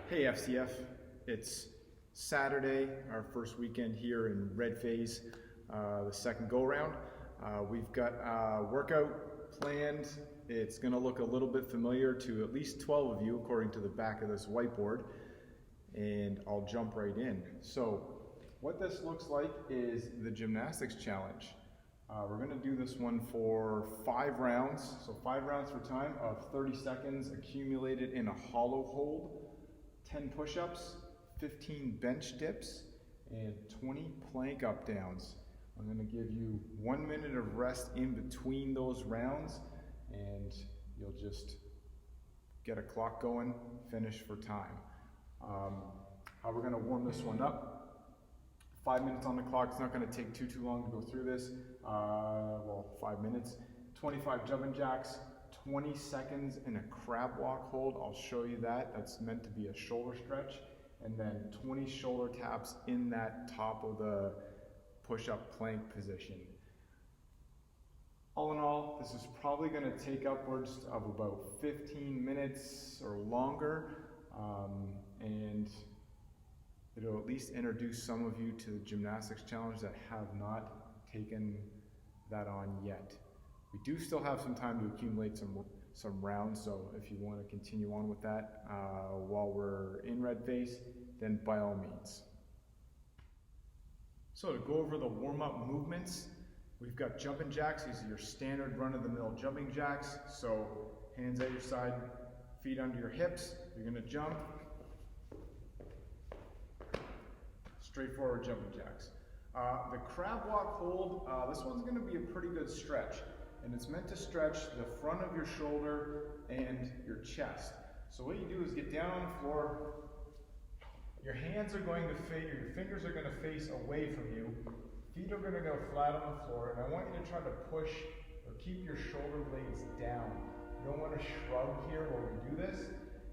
Hey FCF, it's Saturday, our first weekend here in Red Phase, the second go round. We've got a workout planned. It's going to look a little bit familiar to at least 12 of you according to the back of this whiteboard, and I'll jump right in. So what this looks like is the gymnastics challenge. We're going to do this one for 5 rounds, so 5 rounds for time of 30 seconds accumulated in a hollow hold. 10 push-ups, 15 bench dips, and 20 plank up downs. I'm going to give you 1 minute of rest in between those rounds, and you'll just get a clock going, finish for time. How we're going to warm this one up: 5 minutes on the clock. It's not going to take too long to go through this. 5 minutes. 25 jumping jacks, 20 seconds in a crab walk hold. I'll show you that. That's meant to be a shoulder stretch. And then 20 shoulder taps in that top of the push-up plank position. All in all, this is probably going to take upwards of about 15 minutes or longer. And it'll at least introduce some of you to the gymnastics challenge that have not taken that on yet. We do still have some time to accumulate some rounds, so if you want to continue on with that while we're in Red Phase, then by all means. So to go over the warm-up movements, we've got jumping jacks. These are your standard run-of-the-mill jumping jacks. So hands at your side, feet under your hips. You're going to jump. Straightforward jumping jacks. The crab walk hold, this one's going to be a pretty good stretch, and it's meant to stretch the front of your shoulder and your chest. So what you do is get down on the floor. Your hands are going to face, your fingers are going to face away from you. Feet are going to go flat on the floor, and I want you to try to push or keep your shoulder blades down. You don't want to shrug here while we do this.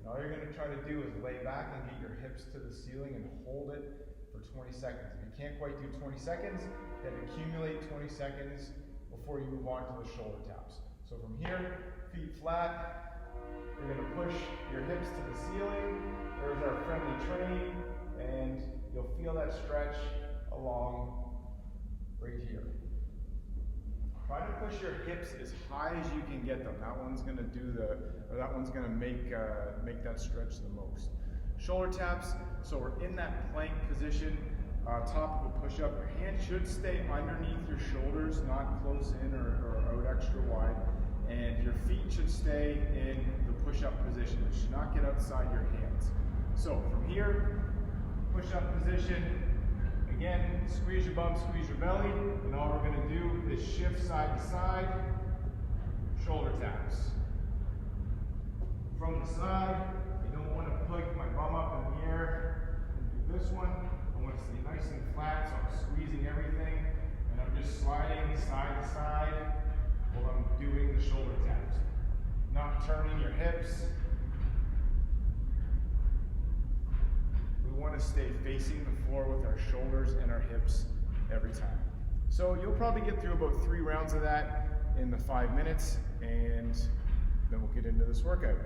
And all you're going to try to do is lay back and get your hips to the ceiling and hold it for 20 seconds. If you can't quite do 20 seconds, then accumulate 20 seconds before you move on to the shoulder taps. So from here, feet flat, you're going to push your hips to the ceiling. There's our friendly train, and you'll feel that stretch along right here. Try to push your hips as high as you can get them. That one's going to make that stretch the most. Shoulder taps, so we're in that plank position, top of a push-up. Your hand should stay underneath your shoulders, not close in or out extra wide. And your feet should stay in the push-up position. It should not get outside your hands. So from here, push-up position. Again, squeeze your bum, squeeze your belly. And all we're going to do is shift side to side, shoulder taps. From the side, I don't want to put my bum up in the air and do this one. I want to stay nice and flat, so I'm squeezing everything, and I'm just sliding side to side while I'm doing the shoulder taps. Not turning your hips. We want to stay facing the floor with our shoulders and our hips every time. So you'll probably get through about 3 rounds of that in the 5 minutes, and then we'll get into this workout.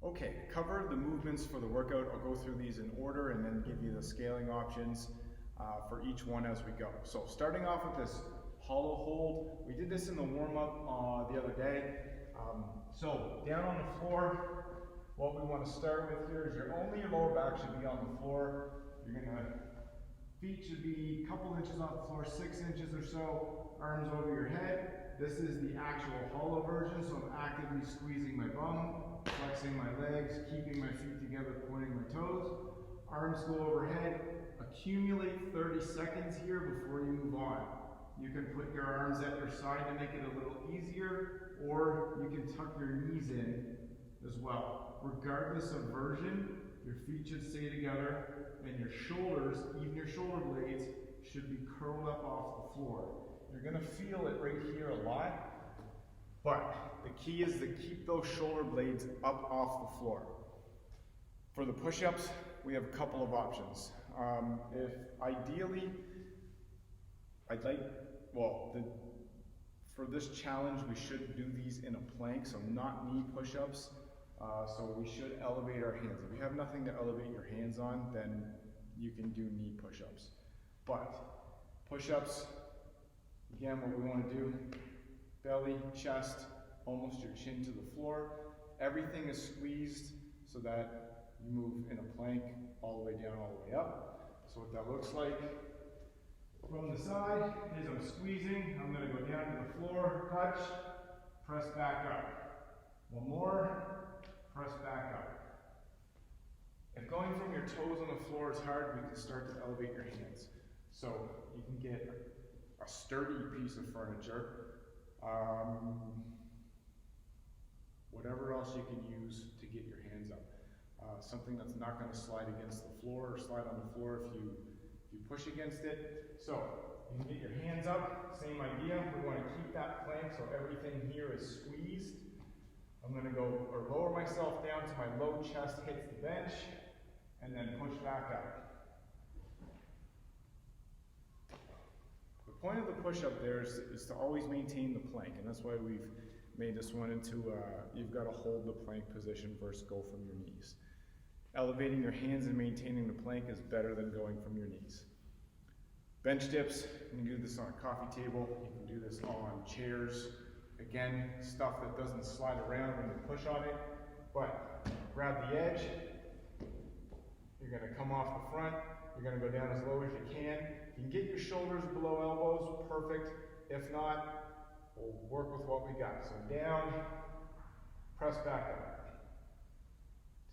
Okay, cover the movements for the workout. I'll go through these in order and then give you the scaling options for each one as we go. So starting off with this hollow hold, we did this in the warm-up the other day. So down on the floor, what we want to start with here is only your lower back should be on the floor. Feet should be a couple inches off the floor, 6 inches or so, arms over your head. This is the actual hollow version, so I'm actively squeezing my bum, flexing my legs, keeping my feet together, pointing my toes. Arms go overhead. Accumulate 30 seconds here before you move on. You can put your arms at your side to make it a little easier, or you can tuck your knees in as well. Regardless of version, your feet should stay together, and your shoulders, even your shoulder blades, should be curled up off the floor. You're going to feel it right here a lot, but the key is to keep those shoulder blades up off the floor. For the push-ups, we have a couple of options. If ideally, for this challenge, we should do these in a plank, so not knee push-ups. So we should elevate our hands. If you have nothing to elevate your hands on, then you can do knee push-ups. But push-ups, again, what we want to do, belly, chest, almost your chin to the floor. Everything is squeezed so that you move in a plank all the way down, all the way up. So what that looks like from the side is I'm squeezing. I'm going to go down to the floor, touch, press back up. One more. Press back up. If going from your toes on the floor is hard, we can start to elevate your hands. So you can get a sturdy piece of furniture, whatever else you can use to get your hands up. Something that's not going to slide against the floor or slide on the floor if you push against it. So you can get your hands up, same idea. We want to keep that plank so everything here is squeezed. I'm going to go or lower myself down to my low chest hits the bench and then push back up. The point of the push-up there is to always maintain the plank, and that's why we've made this one into you've got to hold the plank position versus go from your knees. Elevating your hands and maintaining the plank is better than going from your knees. Bench dips, you can do this on a coffee table, you can do this on chairs. Again, stuff that doesn't slide around when you push on it, but grab the edge, you're going to come off the front, you're going to go down as low as you can. You can get your shoulders below elbows, perfect. If not, we'll work with what we got. So down, press back up,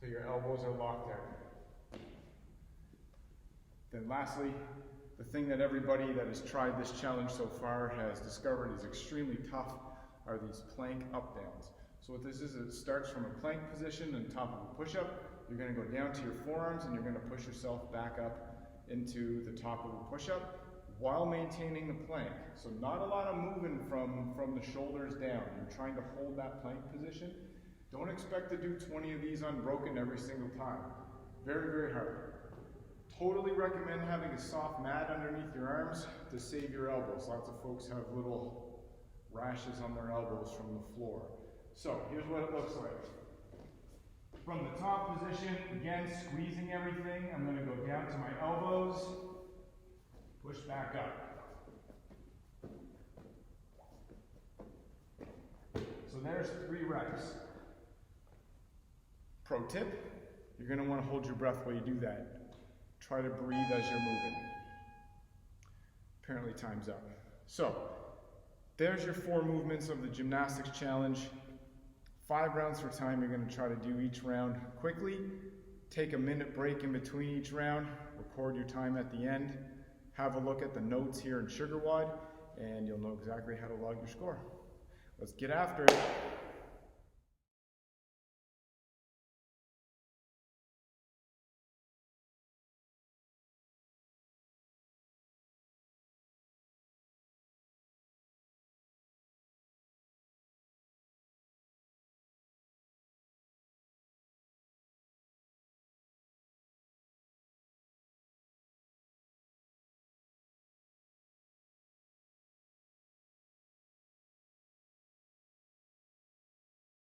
till your elbows are locked out. Then lastly, the thing that everybody that has tried this challenge so far has discovered is extremely tough are these plank up downs. So what this is, it starts from a plank position on top of a push-up. You're going to go down to your forearms and you're going to push yourself back up into the top of a push-up while maintaining the plank. So not a lot of moving from the shoulders down. You're trying to hold that plank position. Don't expect to do 20 of these unbroken every single time. Very, very hard. Totally recommend having a soft mat underneath your arms to save your elbows. Lots of folks have little rashes on their elbows from the floor. So here's what it looks like. From the top position, again, squeezing everything. I'm going to go down to my elbows, push back up. So there's 3 reps. Pro tip, you're going to want to hold your breath while you do that. Try to breathe as you're moving. Apparently time's up. So there's your 4 movements of the gymnastics challenge. 5 rounds for time. You're going to try to do each round quickly. Take a minute break in between each round. Record your time at the end. Have a look at the notes here in SugarWOD, and you'll know exactly how to log your score. Let's get after it.